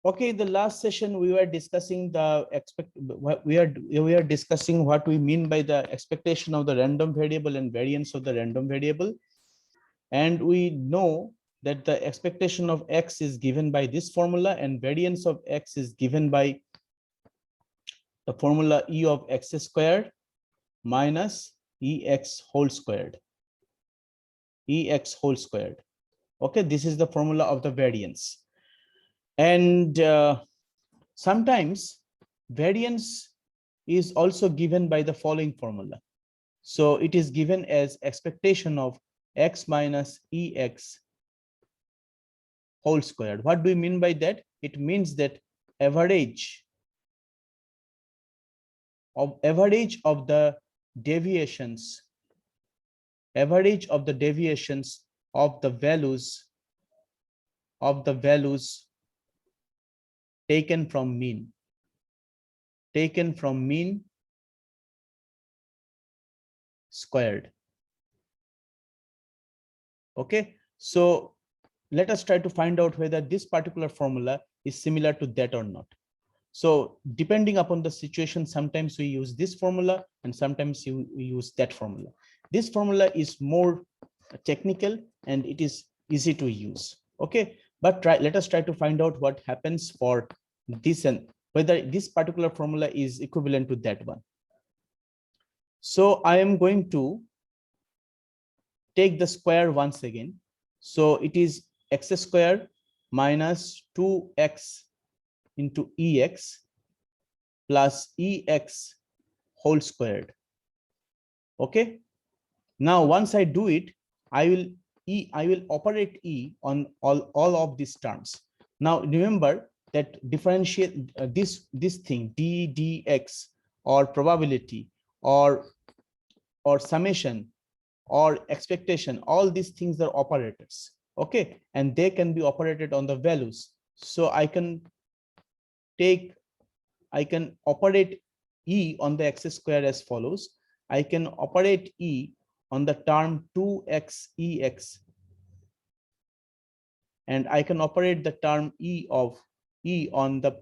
Okay, in the last session we were discussing we are discussing what we mean by the expectation of the random variable and variance of the random variable. And we know that the expectation of x is given by this formula and variance of x is given by the formula e of x squared minus ex whole squared. Ex whole squared. Okay, this is the formula of the variance. And sometimes variance is also given by the following formula. So it is given as expectation of x minus ex whole squared. What do we mean by that? It means that average of the deviations, of the values taken from mean squared. Okay, so let us try to find out whether this particular formula is similar to that or not. So depending upon the situation, sometimes we use this formula and sometimes we use that formula. This formula is more technical and it is easy to use. Okay, but let us try to find out what happens for this and whether this particular formula is equivalent to that one. So I am going to take the square once again. So it is x squared minus 2x into ex plus ex whole squared. Okay. Now, once I do it, I will operate e on all of these terms. Now, remember that differentiate this thing d dx or probability or summation or expectation, all these things are operators. Okay, and they can be operated on the values. So I can operate e on the x squared as follows. I can operate e on the term 2x ex, and I can operate the term e on the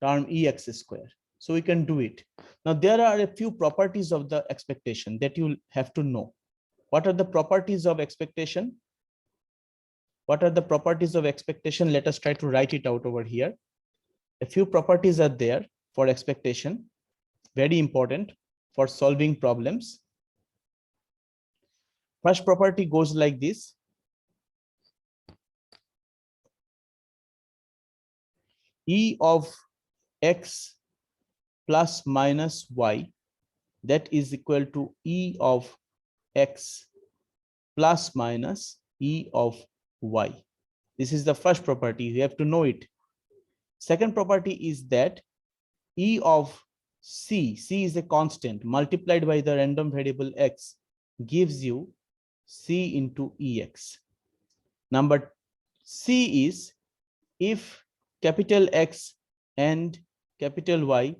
term ex squared. So we can do it. Now there are a few properties of the expectation that you have to know. What are the properties of expectation? What are the properties of expectation? Let us try to write it out over here. A few properties are there for expectation, very important for solving problems. First property goes like this. E of x plus minus y, that is equal to e of x plus minus e of y. This is the first property. You have to know it. Second property is that e of c is a constant multiplied by the random variable x gives you c into ex. Number c is if capital X and capital Y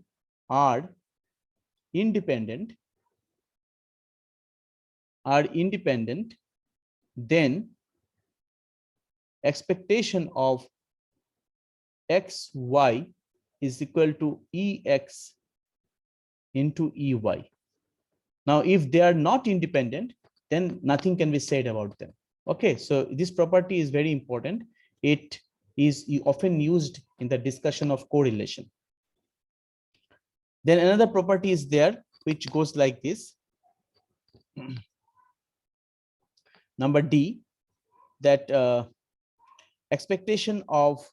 are independent, then expectation of xy is equal to ex into ey. Now, if they are not independent, then nothing can be said about them. Okay, so this property is very important. It is often used in the discussion of correlation. Then another property is there, which goes like this. Number D, that expectation of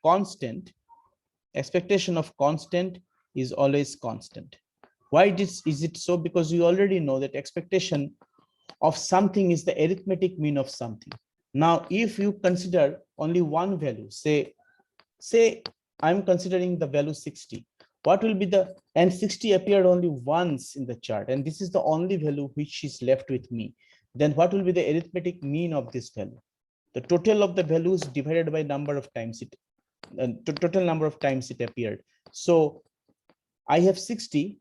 constant is always constant. Why is it so? Because you already know that expectation of something is the arithmetic mean of something. Now, if you consider only one value, say I'm considering the value 60, what will be the, and 60 appeared only once in the chart, and this is the only value which is left with me, then what will be the arithmetic mean of this value? The total of the values divided by number of times it, total number of times it appeared. So I have 60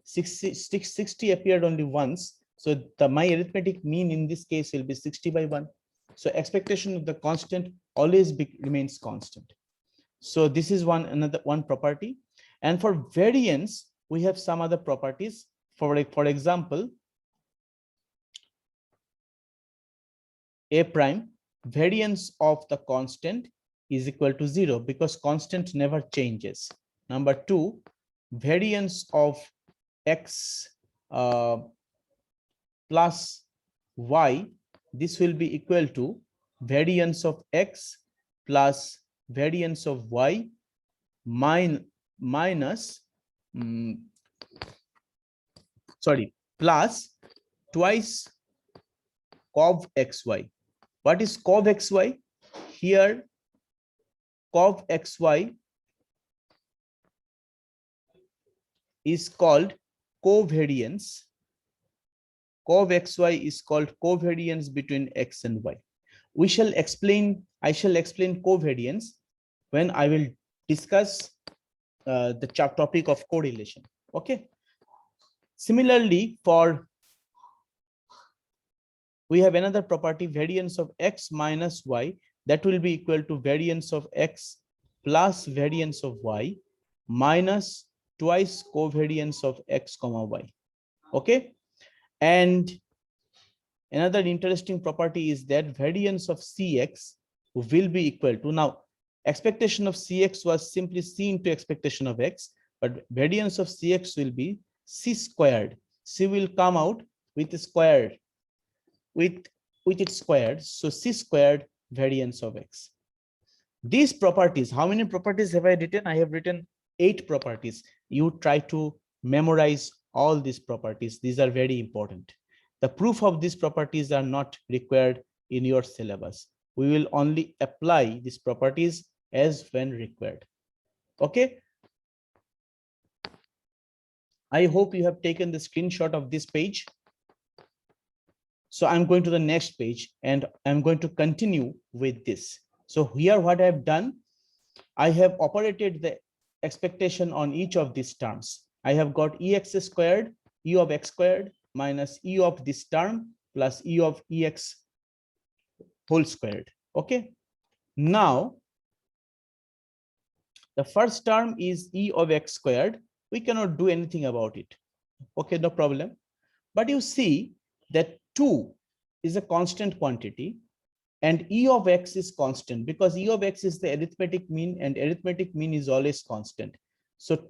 appeared only once. So my arithmetic mean in this case will be 60 by 1. So expectation of the constant always remains constant. So this is another property. And for variance, we have some other properties. For example, A prime, variance of the constant is equal to 0 because constant never changes. Number 2, variance of x plus y, this will be equal to variance of x plus variance of y plus twice cov xy. What is cov xy? Here, cov xy is called covariance. Cov xy is called covariance between x and y. I shall explain covariance when I will discuss the topic of correlation. Okay. Similarly, we have another property, variance of x minus y, that will be equal to variance of x plus variance of y minus twice covariance of x comma y. Okay. And another interesting property is that variance of cx will be equal to, now expectation of cx was simply c into expectation of x, but variance of cx will be c squared. C will come out with its squared, so c squared variance of x. These properties, how many properties have I written? I have written 8 properties. You try to memorize all these properties. These are very important. The proof of these properties are not required in your syllabus. We will only apply these properties as when required. Okay. I hope you have taken the screenshot of this page. So I'm going to the next page and I'm going to continue with this. So here what I've done, I have operated the expectation on each of these terms. I have got ex squared, e of x squared minus e of this term plus e of ex whole squared. Okay. Now, the first term is e of x squared. We cannot do anything about it. Okay, no problem. But you see that 2 is a constant quantity and e of x is constant because e of x is the arithmetic mean and arithmetic mean is always constant. So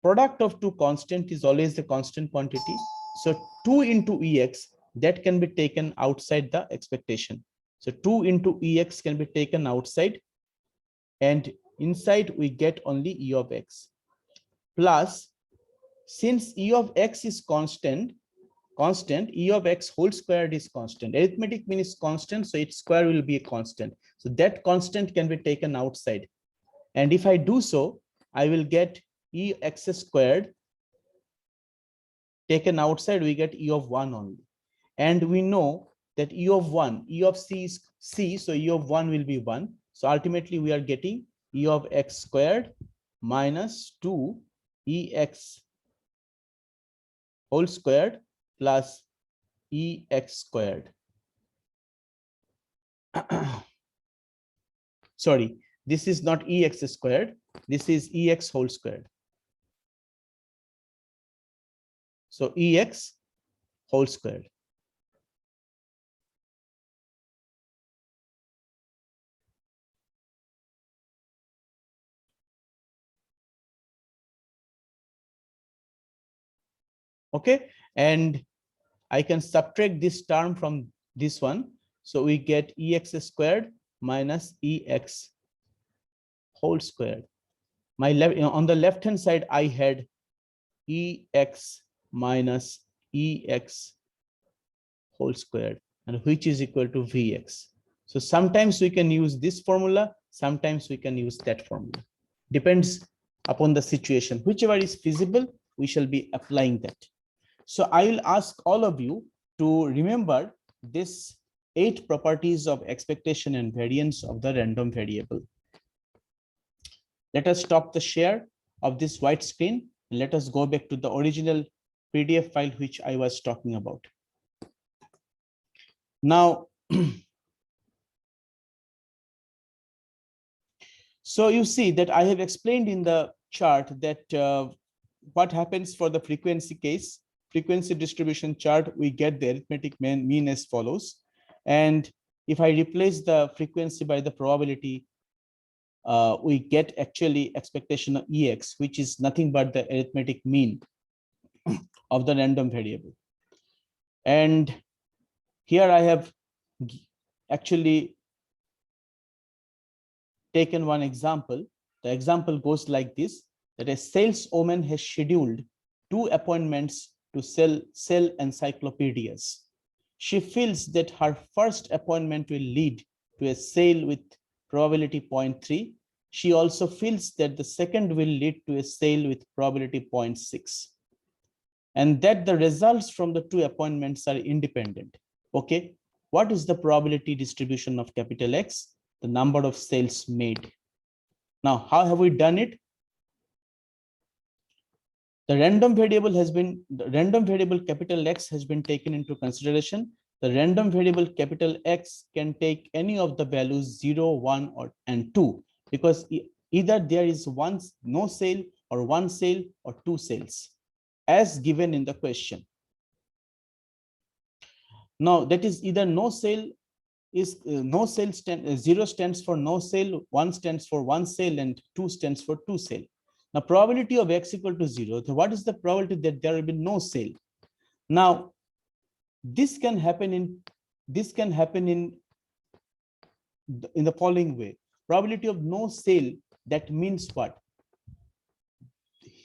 product of 2 constant is always the constant quantity. So 2 into ex, that can be taken outside the expectation. So 2 into ex can be taken outside and inside we get only e of x plus, since e of x is constant, e of x whole squared is constant. Arithmetic mean is constant, so its square will be a constant. So that constant can be taken outside. And if I do so, I will get e x squared taken outside, we get e of 1 only. And we know that e of 1, e of c is c, so e of 1 will be 1. So ultimately we are getting e of x squared minus 2 ex whole squared plus ex squared. Sorry, this is not ex squared, this is ex whole squared. So ex whole squared. Okay, and I can subtract this term from this one. So we get ex squared minus ex whole squared. My on the left hand side, I had ex minus ex whole squared, and which is equal to vx. So sometimes we can use this formula, sometimes we can use that formula. Depends upon the situation. Whichever is feasible, we shall be applying that. So I will ask all of you to remember this 8 properties of expectation and variance of the random variable. Let us stop the share of this white screen and let us go back to the original PDF file which I was talking about. Now, So you see that I have explained in the chart that what happens for the frequency case, frequency distribution chart, we get the arithmetic mean as follows. And if I replace the frequency by the probability, we get actually expectation of EX, which is nothing but the arithmetic mean of the random variable. And here I have actually taken one example. The example goes like this, that a saleswoman has scheduled 2 appointments to sell encyclopedias. She feels that her first appointment will lead to a sale with probability 0.3. She also feels that the second will lead to a sale with probability 0.6. And that the results from the 2 appointments are independent. Okay, what is the probability distribution of capital X? The number of sales made. Now, how have we done it? The random variable capital X has been taken into consideration. The random variable capital X can take any of the values 0, 1, and 2, because either there is no sale or 1 sale or 2 sales, as given in the question. Now, that is either no sale is no sale, 0 stands for no sale, 1 stands for 1 sale, and 2 stands for 2 sale. Now, probability of X equal to 0. So what is the probability that there will be no sale? Now, this can happen in the following way. Probability of no sale, that means what?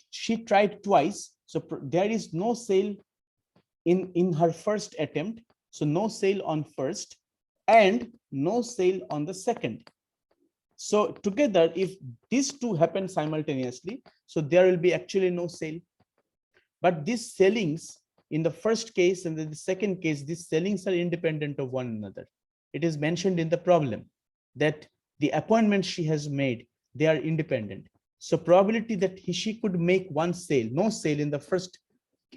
She tried twice, so there is no sale in her first attempt. So no sale on first and no sale on the second. So together, if these two happen simultaneously, so there will be actually no sale. But these sellings in the first case and in the second case, these sellings are independent of one another. It is mentioned in the problem that the appointments she has made, they are independent. So probability that she could make one sale, no sale in the first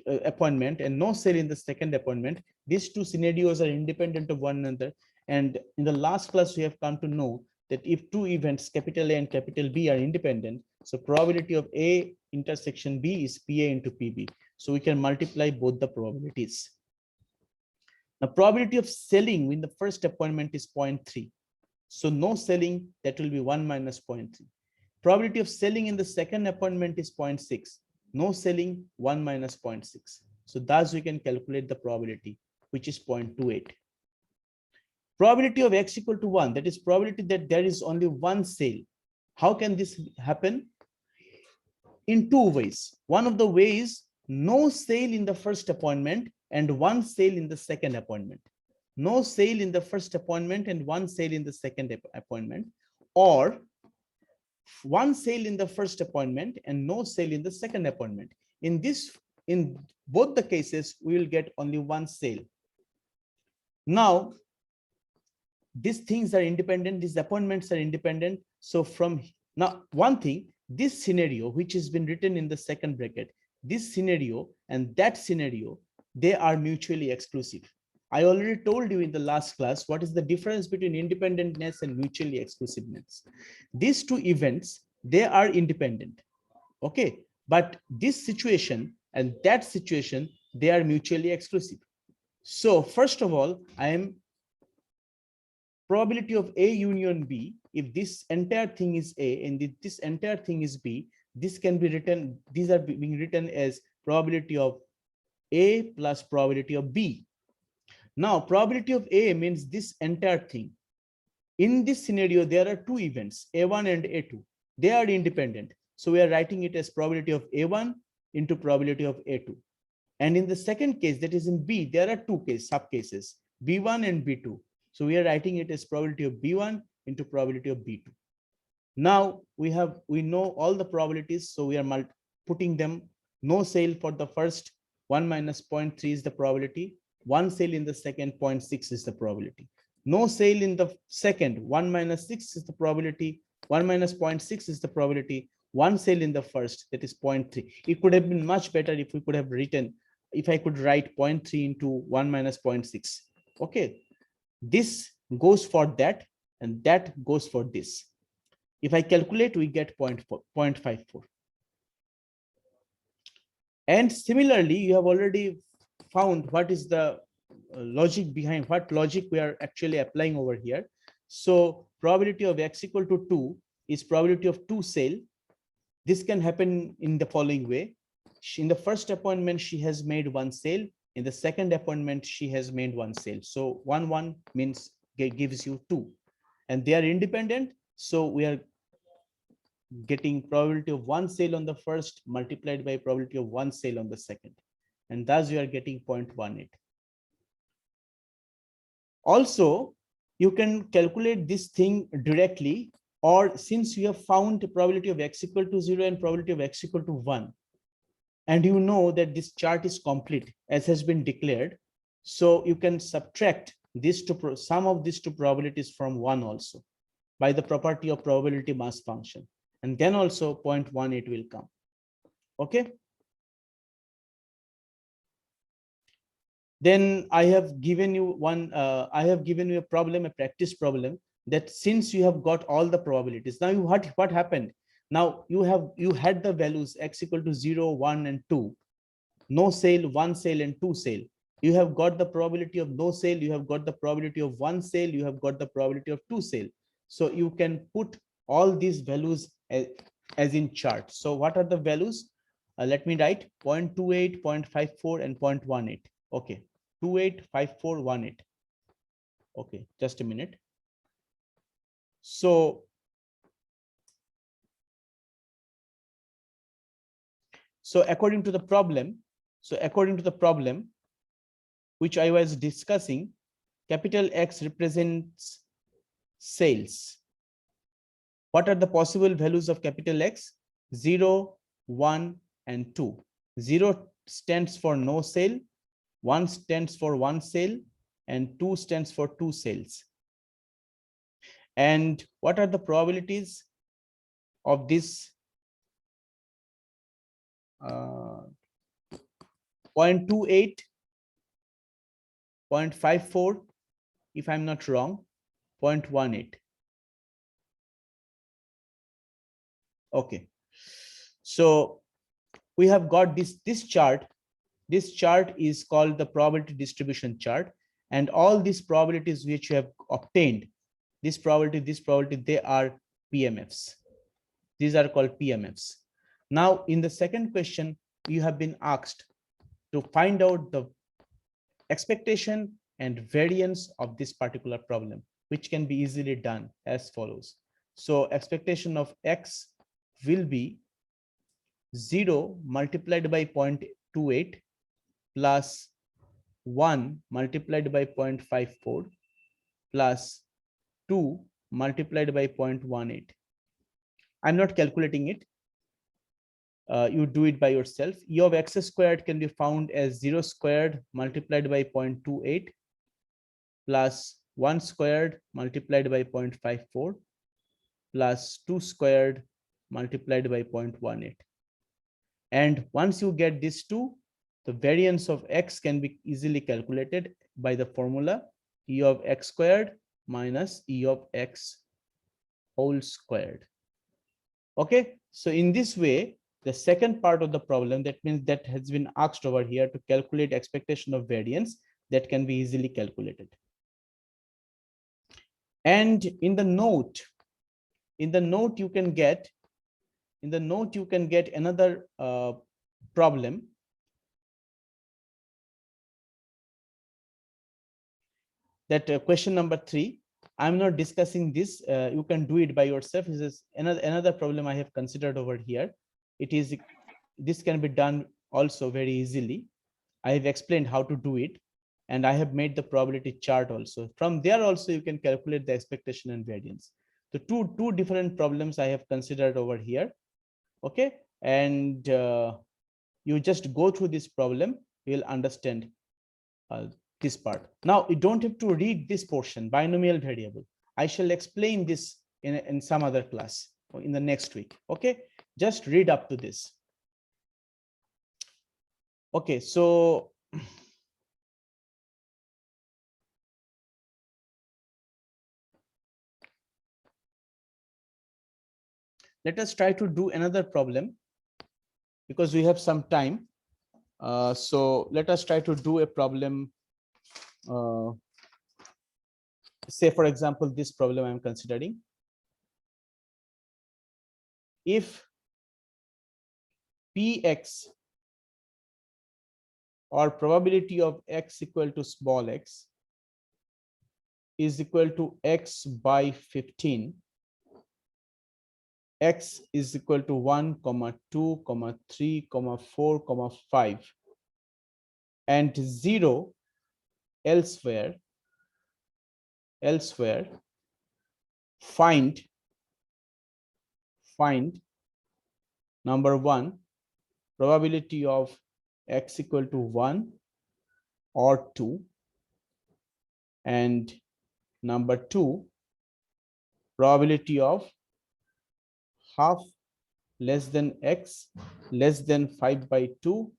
appointment and no sale in the second appointment, these two scenarios are independent of one another. And in the last class, we have come to know that if two events, capital A and capital B, are independent, so probability of A intersection B is PA into PB. So we can multiply both the probabilities. Now, probability of selling in the first appointment is 0.3. So no selling, that will be 1 minus 0.3. Probability of selling in the second appointment is 0.6. No selling, 1 minus 0.6. So thus we can calculate the probability, which is 0.28. Probability of X equal to 1, that is probability that there is only one sale. How can this happen? In two ways. One of the ways, no sale in the first appointment and one sale in the second appointment. No sale in the first appointment and one sale in the second appointment, or one sale in the first appointment and no sale in the second appointment. In both the cases, we will get only one sale. Now, these things are independent, these appointments are independent. So from now, one thing, this scenario, which has been written in the second bracket, this scenario and that scenario, they are mutually exclusive. I already told you in the last class what is the difference between independentness and mutually exclusiveness. These two events, they are independent. Okay, but this situation and that situation, they are mutually exclusive. So first of all, I am probability of A union B, if this entire thing is A and this entire thing is B, this can be written, these are being written as probability of A plus probability of B. Now, probability of A means this entire thing. In this scenario, there are two events, A1 and A2. They are independent. So we are writing it as probability of A1 into probability of A2. And in the second case, that is in B, there are two subcases, B1 and B2. So we are writing it as probability of B1 into probability of B2. Now we know all the probabilities. So we are putting them. No sale for the first, 1 minus 0.3 is the probability. One sale in the second, 0.6 is the probability. No sale in the second, 1 minus 6 is the probability. 1 minus 0.6 is the probability. One sale in the first, that is 0.3. It could have been much better if we could have written, if I could write 0.3 into 1 minus 0.6. Okay, this goes for that and that goes for this. If I calculate, we get 0.54. And similarly, you have already found what is the logic behind, what logic we are actually applying over here. So probability of x equal to 2 is probability of 2 sale. This can happen in the following way. In the first appointment, she has made 1 sale. In the second appointment, she has made 1 sale. So 1 means gives you 2, and they are independent. So we are getting probability of 1 sale on the first multiplied by probability of 1 sale on the second, and thus you are getting 0.18. Also, you can calculate this thing directly, or since you have found the probability of x equal to 0 and probability of x equal to 1, and you know that this chart is complete as has been declared, so you can subtract this to sum of these two probabilities from 1 also by the property of probability mass function, and then also 0.18 will come. Okay. Then I have given you a problem, a practice problem, that since you have got all the probabilities, now what happened? Now you had the values x equal to 0, 1, and 2, no sale, 1 sale, and 2 sale. You have got the probability of no sale, you have got the probability of 1 sale, you have got the probability of 2 sale. So you can put all these values as in chart. So what are the values? Let me write 0.28, 0.54, and 0.18. Okay, 28, 54, 18. Okay, just a minute. So according to the problem, which I was discussing, capital X represents sales. What are the possible values of capital X? 0, 1, and 2. 0 stands for no sale, 1 stands for 1 sale, and 2 stands for 2 sales. And what are the probabilities of this 0.28, 0.54, if I'm not wrong, 0.18. Okay, so we have got this chart. This chart is called the probability distribution chart, and all these probabilities which you have obtained, this probability, they are PMFs. These are called PMFs. Now, in the second question, you have been asked to find out the expectation and variance of this particular problem, which can be easily done as follows. So expectation of X will be 0 multiplied by 0.28 plus 1 multiplied by 0.54 plus 2 multiplied by 0.18. I'm not calculating it. You do it by yourself. E of x squared can be found as 0 squared multiplied by 0.28 plus 1 squared multiplied by 0.54 plus 2 squared multiplied by 0.18. And once you get these two, the variance of x can be easily calculated by the formula E of x squared minus E of x whole squared. Okay, so in this way, the second part of the problem, that means that has been asked over here to calculate expectation of variance, that can be easily calculated. And in the note you can get another problem. That question number 3. I'm not discussing this. You can do it by yourself. This is another problem I have considered over here. This can be done also very easily. I have explained how to do it, and I have made the probability chart also. From there also you can calculate the expectation and variance. The two different problems I have considered over here. Okay, and you just go through this problem, you will understand this part. Now you don't have to read this portion, binomial variable. I shall explain this in some other class or in the next week. Okay, just read up to this. Okay, so let us try to do another problem because we have some time. So let us try to do a problem. Say, for example, this problem I'm considering. If Px, or probability of x equal to small x, is equal to x by 15, x is equal to 1, 2, 3, 4, 5, and 0 elsewhere, find number 1, probability of x equal to 1 or 2, and number 2, probability of half less than x less than 5 by 2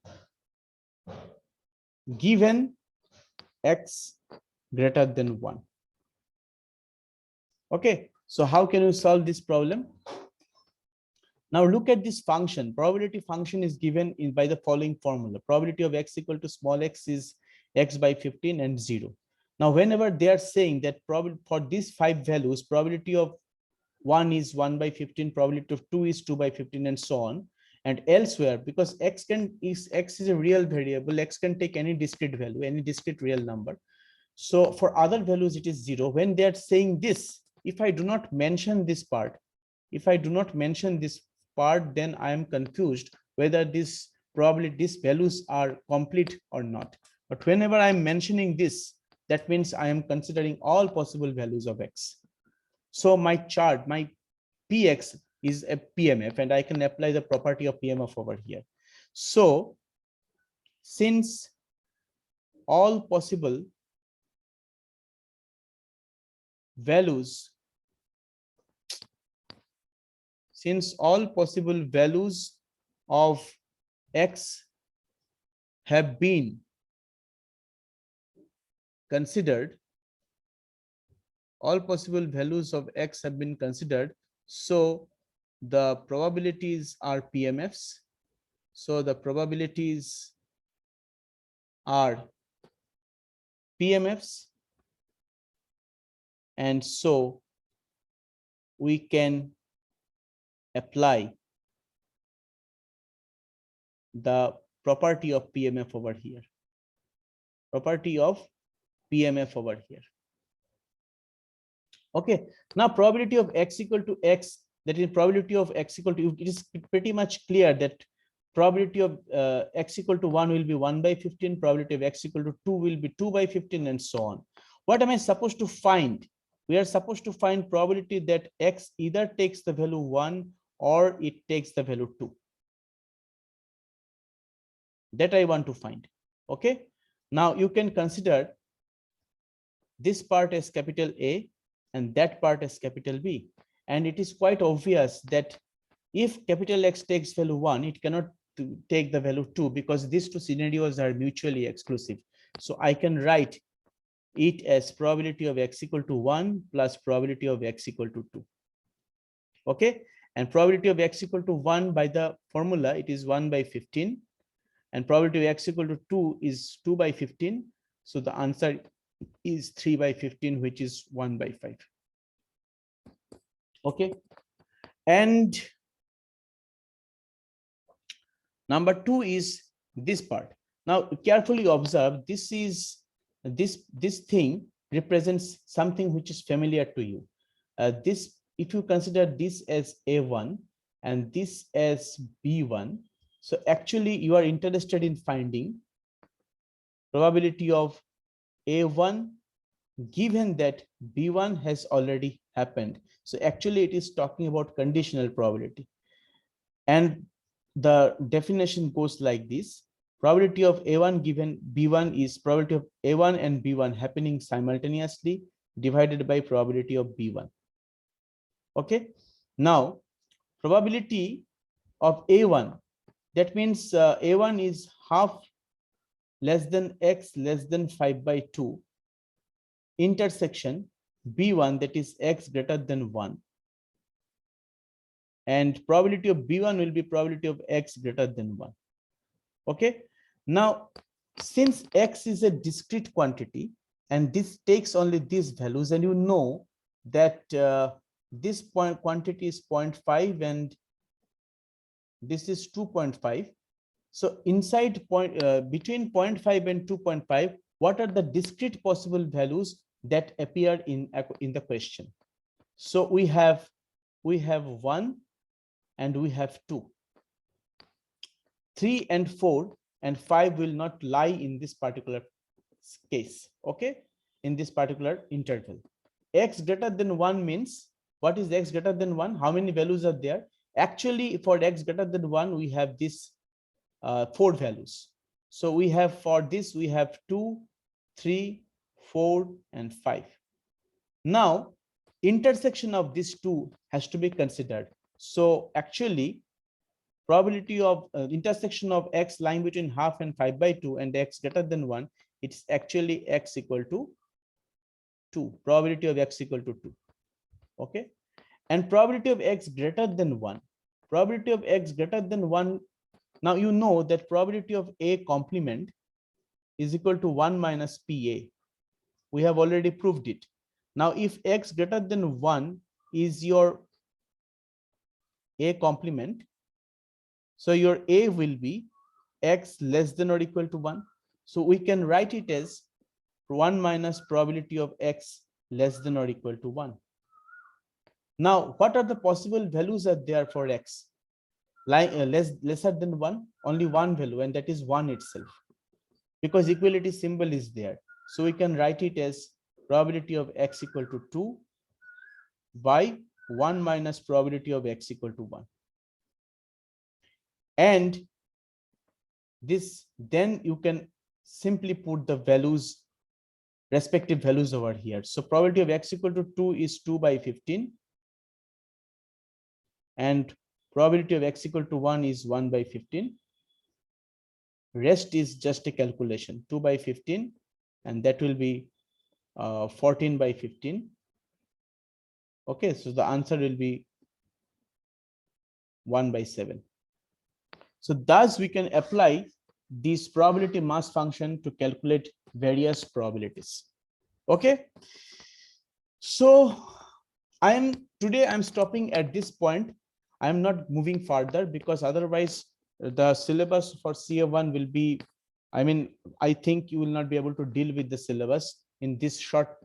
given x greater than 1. Okay, so how can you solve this problem? Now look at this function. Probability function is given by the following formula. Probability of x equal to small x is x by 15 and 0. Now whenever they are saying that for these 5 values, probability of 1 is 1 by 15, probability of 2 is 2 by 15, and so on. And elsewhere, because x is a real variable, x can take any discrete value, any discrete real number. So for other values it is 0. When they are saying this, if I do not mention this part, then I am confused whether this probably these values are complete or not. But whenever I am mentioning this, that means I am considering all possible values of x. So my chart, my Px is a PMF, and I can apply the property of PMF over here. So since all possible values of x have been considered, so the probabilities are PMFs. So the probabilities are PMFs, and so we can apply the property of PMF over here. Okay, now probability of x equal to x, that is probability of x equal to, it is pretty much clear that probability of x equal to 1 will be 1 by 15, probability of x equal to 2 will be 2 by 15, and so on. What am I supposed to find? We are supposed to find probability that x either takes the value 1 or it takes the value 2. That I want to find. Okay, now you can consider this part as capital A and that part as capital B. And it is quite obvious that if capital X takes value 1, it cannot take the value 2 because these two scenarios are mutually exclusive. So I can write it as probability of x equal to 1 plus probability of x equal to 2. Okay, and probability of x equal to 1 by the formula, it is 1 by 15, and probability of x equal to 2 is 2 by 15. So the answer is 3 by 15, which is 1 by 5. Okay, and number 2 is this part. Now carefully observe, this thing represents something which is familiar to you. This, if you consider this as A1 and this as B1, so actually you are interested in finding probability of A1 given that B1 has already happened. So actually it is talking about conditional probability. And the definition goes like this: probability of A1 given B1 is probability of A1 and B1 happening simultaneously divided by probability of B1. Okay, now probability of A1, that means A1 is half less than x less than 5 by 2 intersection B1, that is x greater than 1, and probability of B1 will be probability of X greater than 1. Okay. Now, since X is a discrete quantity and this takes only these values, and you know that this quantity is 0.5 and this is 2.5. So inside between 0.5 and 2.5, what are the discrete possible values that appear in the question? So we have 1 and we have 2. 3 and 4 and 5 will not lie in this particular case, okay, in this particular interval. X greater than 1 means, what is X greater than 1? How many values are there? Actually, for X greater than 1, we have this 4 values. So we have, for this, we have 2, 3, 4, and 5. Now, intersection of these two has to be considered. So actually, probability of intersection of X lying between half and 5/2 and X greater than 1, it's actually X equal to 2. Probability of X equal to 2. Okay. And probability of X greater than 1. Probability of X greater than 1. Now you know that probability of A complement is equal to 1 minus PA. We have already proved it. Now, if X greater than 1 is your A complement, so your A will be X less than or equal to 1. So we can write it as 1 minus probability of X less than or equal to 1. Now, what are the possible values are there for X? Like lesser than 1, only one value, and that is 1 itself, because equality symbol is there. So we can write it as probability of X equal to 2 by 1 minus probability of X equal to 1. And this, then you can simply put the values, respective values over here. So probability of X equal to 2 is 2 by 15. And probability of X equal to 1 is 1 by 15. Rest is just a calculation, 2 by 15, and that will be 14 by 15. Okay, so the answer will be 1 by 7. So thus we can apply this probability mass function to calculate various probabilities. Okay, so today I'm stopping at this point. I'm not moving further, because otherwise the syllabus for CA1 will be, I think you will not be able to deal with the syllabus in this short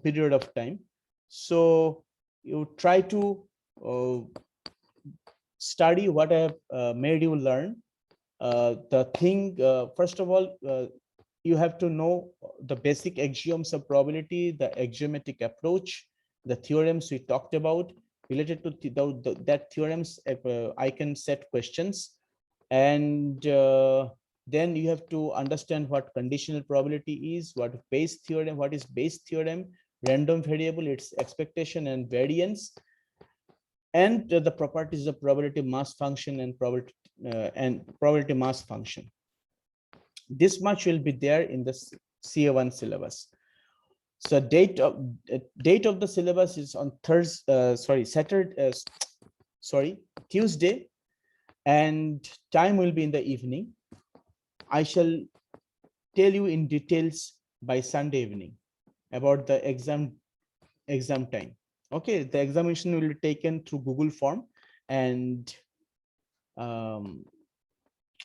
period of time. So you try to study what I have made you learn. The thing, first of all, you have to know the basic axioms of probability, the axiomatic approach, the theorems we talked about. Related to that theorems, I can set questions, and then you have to understand what conditional probability is, what Bayes theorem, what is Bayes theorem, random variable, its expectation and variance, and the properties of probability mass function and probability mass function. This much will be there in the CA1 syllabus. So date of the syllabus is on Tuesday, and time will be in the evening. I shall tell you in details by Sunday evening about the exam time. Okay, the examination will be taken through Google form, and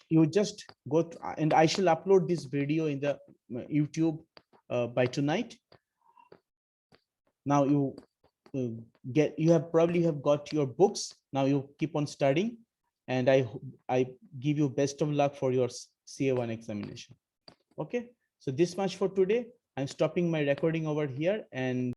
you just go and I shall upload this video in the YouTube by tonight. Now you probably have got your books. Now you keep on studying, and I give you best of luck for your CA1 examination. Okay, so this much for today. I'm stopping my recording over here, and